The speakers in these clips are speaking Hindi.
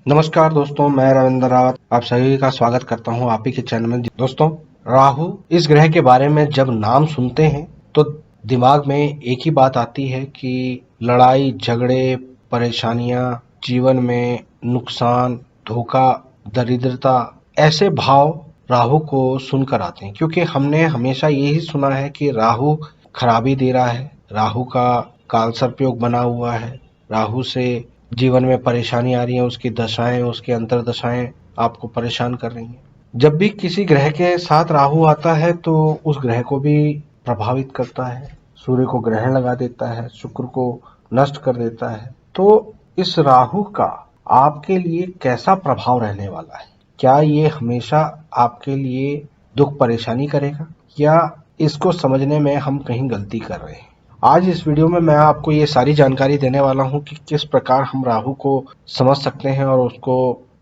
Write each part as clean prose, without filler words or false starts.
नमस्कार दोस्तों, मैं रविंद्र रावत आप सभी का स्वागत करता हूं आप ही के चैनल में। दोस्तों, राहु इस ग्रह के बारे में जब नाम सुनते हैं तो दिमाग में एक ही बात आती है कि लड़ाई झगड़े, परेशानियां, जीवन में नुकसान, धोखा, दरिद्रता, ऐसे भाव राहु को सुनकर आते हैं। क्योंकि हमने हमेशा यही सुना है कि राहु खराबी दे रहा है, राहु का काल सर्प योग बना हुआ है, राहु से जीवन में परेशानी आ रही है, उसकी दशाएं, उसकी अंतर्दशाएं आपको परेशान कर रही हैं। जब भी किसी ग्रह के साथ राहु आता है तो उस ग्रह को भी प्रभावित करता है, सूर्य को ग्रहण लगा देता है, शुक्र को नष्ट कर देता है। तो इस राहु का आपके लिए कैसा प्रभाव रहने वाला है? क्या ये हमेशा आपके लिए दुख परेशानी करेगा, या इसको समझने में हम कहीं गलती कर रहे हैं? आज इस वीडियो में मैं आपको ये सारी जानकारी देने वाला हूँ कि किस प्रकार हम राहु को समझ सकते हैं और उसको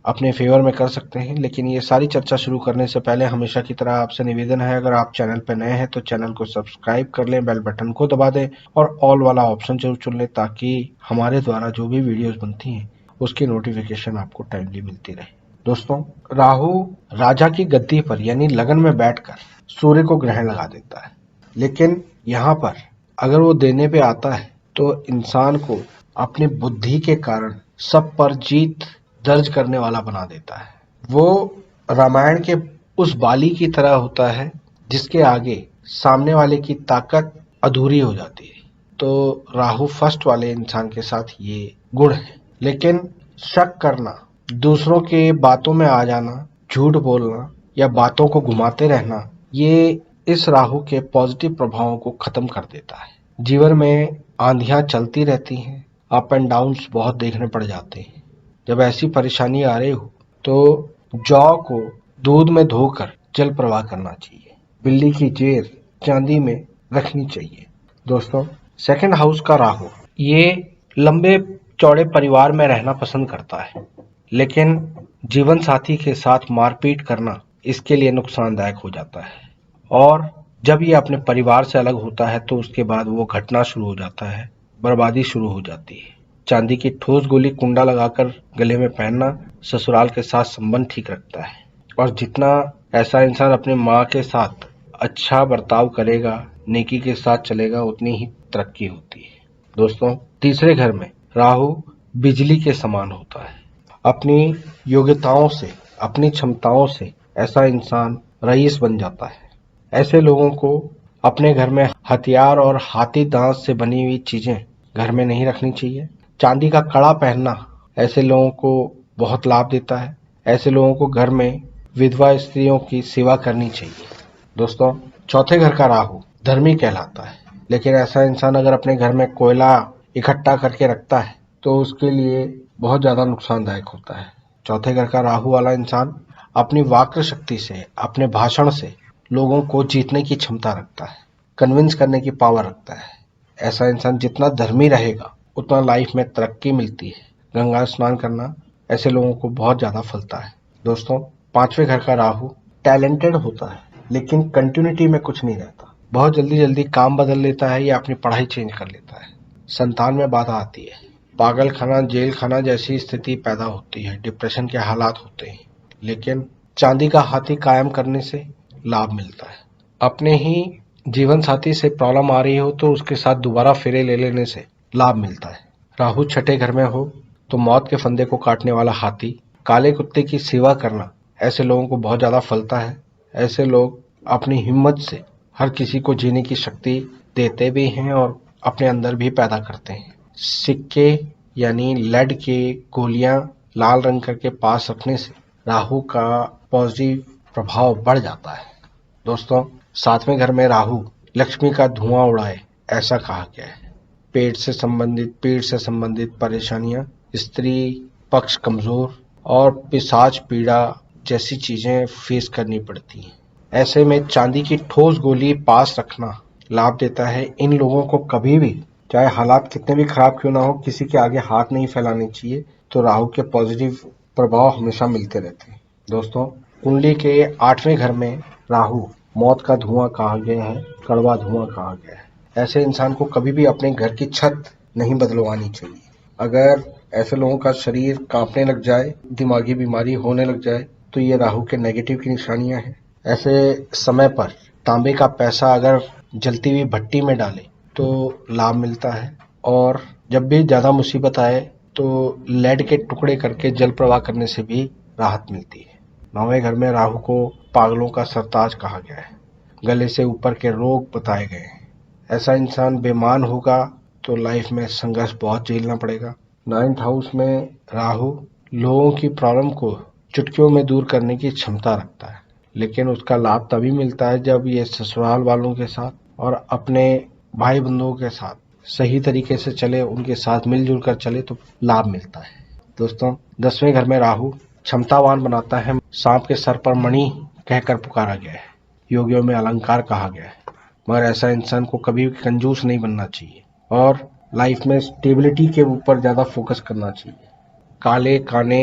अपने फेवर में कर सकते हैं। लेकिन ये सारी चर्चा शुरू करने से पहले हमेशा की तरह आपसे निवेदन है, अगर आप चैनल पर नए हैं तो चैनल को सब्सक्राइब कर लें, बेल बटन को दबा दें और ऑल वाला ऑप्शन जरूर चुन लें, ताकि हमारे द्वारा जो भी वीडियोस बनती हैं उसकी नोटिफिकेशन आपको टाइमली मिलती रहे। दोस्तों, राहु राजा की गद्दी पर यानी लगन में बैठकर सूर्य को ग्रहण लगा देता है। लेकिन यहाँ पर अगर वो देने पे आता है तो इंसान को अपनी बुद्धि के कारण सब पर जीत दर्ज करने वाला बना देता है। वो रामायण के उस बाली की तरह होता है जिसके आगे सामने वाले की ताकत अधूरी हो जाती है। तो राहु फर्स्ट वाले इंसान के साथ ये गुण है। लेकिन शक करना, दूसरों के बातों में आ जाना, झूठ बोलना या बातों को घुमाते रहना, ये इस राहु के पॉजिटिव प्रभावों को खत्म कर देता है। जीवन में आंधियां चलती रहती हैं, अप एंड डाउन्स बहुत देखने पड़ जाते हैं। जब ऐसी परेशानी आ रही हो तो जौ को दूध में धोकर जल प्रवाह करना चाहिए, बिल्ली की जेर चांदी में रखनी चाहिए। दोस्तों, सेकंड हाउस का राहु ये लंबे चौड़े परिवार में रहना पसंद करता है, लेकिन जीवन साथी के साथ मारपीट करना इसके लिए नुकसानदायक हो जाता है। और जब ये अपने परिवार से अलग होता है तो उसके बाद वो घटना शुरू हो जाता है, बर्बादी शुरू हो जाती है। चांदी की ठोस गोली कुंडा लगाकर गले में पहनना ससुराल के साथ संबंध ठीक रखता है। और जितना ऐसा इंसान अपने माँ के साथ अच्छा बर्ताव करेगा, नेकी के साथ चलेगा, उतनी ही तरक्की होती है। दोस्तों, तीसरे घर में राहु बिजली के समान होता है। अपनी योग्यताओं से, अपनी क्षमताओं से ऐसा इंसान रईस बन जाता है। ऐसे लोगों को अपने घर में हथियार और हाथी दांत से बनी हुई चीजें घर में नहीं रखनी चाहिए। चांदी का कड़ा पहनना ऐसे लोगों को बहुत लाभ देता है। ऐसे लोगों को घर में विधवा स्त्रियों की सेवा करनी चाहिए। दोस्तों, चौथे घर का राहु धर्मी कहलाता है, लेकिन ऐसा इंसान अगर अपने घर में कोयला इकट्ठा करके रखता है तो उसके लिए बहुत ज्यादा नुकसानदायक होता है। चौथे घर का राहु वाला इंसान अपनी वाक् शक्ति से, अपने भाषण से लोगों को जीतने की क्षमता रखता है, कन्विंस करने की पावर रखता है। ऐसा इंसान जितना धर्मी रहेगा उतना लाइफ में तरक्की मिलती है। गंगा स्नान करना ऐसे लोगों को बहुत ज्यादा फलता है। दोस्तों, पांचवें घर का राहु टैलेंटेड होता है, लेकिन कंटिन्यूटी में कुछ नहीं रहता। बहुत जल्दी जल्दी काम बदल लेता है या अपनी पढ़ाई चेंज कर लेता है। संतान में बाधा आती है, पागल खाना, जेल खाना जैसी स्थिति पैदा होती है, डिप्रेशन के हालात होते हैं। लेकिन चांदी का हाथी कायम करने से लाभ मिलता है। अपने ही जीवन साथी से प्रॉब्लम आ रही हो तो उसके साथ दोबारा फेरे ले लेने से लाभ मिलता है। राहु छठे घर में हो तो मौत के फंदे को काटने वाला हाथी, काले कुत्ते की सेवा करना ऐसे लोगों को बहुत ज्यादा फलता है। ऐसे लोग अपनी हिम्मत से हर किसी को जीने की शक्ति देते भी हैं और अपने अंदर भी पैदा करते हैं। सिक्के यानी लेड के गोलियां लाल रंग करके पास रखने से राहु का पॉजिटिव प्रभाव बढ़ जाता है। दोस्तों, सातवें घर में राहु लक्ष्मी का धुआं उड़ाए ऐसा कहा गया है। पेट से संबंधित परेशानियां, स्त्री पक्ष कमजोर और पिशाच पीड़ा जैसी चीजें फेस करनी पड़ती हैं। ऐसे में चांदी की ठोस गोली पास रखना लाभ देता है। इन लोगों को कभी भी, चाहे हालात कितने भी खराब क्यों ना हो, किसी के आगे हाथ नहीं फैलाने चाहिए। तो राहु के पॉजिटिव प्रभाव हमेशा मिलते रहते हैं। दोस्तों, कुंडली के आठवें घर में राहु मौत का धुआं कहा गया है, कड़वा धुआं कहा गया है। ऐसे इंसान को कभी भी अपने घर की छत नहीं बदलवानी चाहिए। अगर ऐसे लोगों का शरीर कांपने लग जाए, दिमागी बीमारी होने लग जाए, तो ये राहु के नेगेटिव की निशानियां हैं। ऐसे समय पर तांबे का पैसा अगर जलती हुई भट्टी में डाले तो लाभ मिलता है। और जब भी ज्यादा मुसीबत आए तो लेड के टुकड़े करके जल प्रवाह करने से भी राहत मिलती है। 9वें घर में राहु को पागलों का सरताज कहा गया है। गले से ऊपर के रोग बताए गए हैं। ऐसा इंसान बेईमान होगा तो लाइफ में संघर्ष बहुत झेलना पड़ेगा। 9th हाउस में राहु लोगों की प्रॉब्लम को चुटकियों में दूर करने की क्षमता रखता है, लेकिन उसका लाभ तभी मिलता है जब ये ससुराल वालों के साथ और अपने भाई बंधुओं के साथ सही तरीके से चले, उनके साथ मिलजुल कर चले तो लाभ मिलता है। दोस्तों, 10वें घर में राहु क्षमतावान बनाता है। सांप के सर पर मणि कहकर पुकारा गया है। योगियों में अलंकार कहा गया है। मगर ऐसा इंसान को कभी भी कंजूस नहीं बनना चाहिए और लाइफ में स्टेबिलिटी के ऊपर ज्यादा फोकस करना चाहिए। काले काने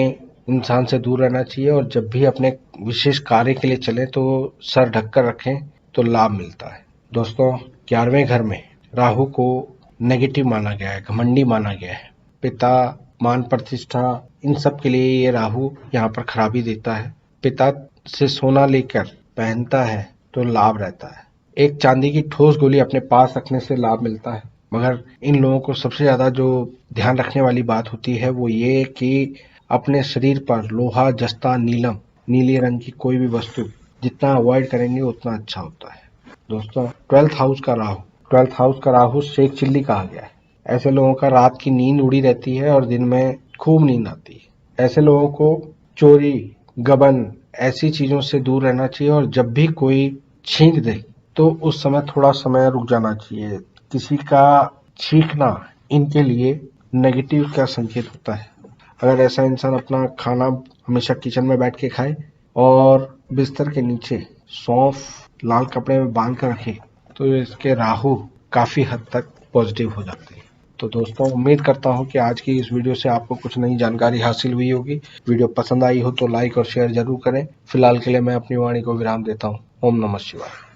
इंसान से दूर रहना चाहिए और जब भी अपने विशेष कार्य के लिए चले तो सर ढककर रखें तो लाभ मिलता है। दोस्तों, 11वें घर में राहु को नेगेटिव माना गया है, घमंडी माना गया है। पिता, मान प्रतिष्ठा, इन सब के लिए ये राहु यहाँ पर खराबी देता है। पिता से सोना लेकर पहनता है तो लाभ रहता है। एक चांदी की ठोस गोली अपने पास रखने से लाभ मिलता है। मगर इन लोगों को सबसे ज्यादा जो ध्यान रखने वाली बात होती है वो ये कि अपने शरीर पर लोहा, जस्ता, नीलम, नीले रंग की कोई भी वस्तु जितना अवॉइड करेंगे उतना अच्छा होता है। दोस्तों, 12th हाउस का राहु शेख चिल्ली कहा गया है। ऐसे लोगों का रात की नींद उड़ी रहती है और दिन में खूब नींद आती है। ऐसे लोगों को चोरी, गबन, ऐसी चीजों से दूर रहना चाहिए और जब भी कोई छींक दे तो उस समय थोड़ा समय रुक जाना चाहिए। किसी का छींकना इनके लिए नेगेटिव का संकेत होता है। अगर ऐसा इंसान अपना खाना हमेशा किचन में बैठ के खाए और बिस्तर के नीचे सौंफ लाल कपड़े में बांध कर रखे तो इसके राहु काफी हद तक पॉजिटिव हो जाते हैं। तो दोस्तों, उम्मीद करता हूँ कि आज की इस वीडियो से आपको कुछ नई जानकारी हासिल हुई होगी। वीडियो पसंद आई हो तो लाइक और शेयर जरूर करें। फिलहाल के लिए मैं अपनी वाणी को विराम देता हूँ। ओम नमः शिवाय।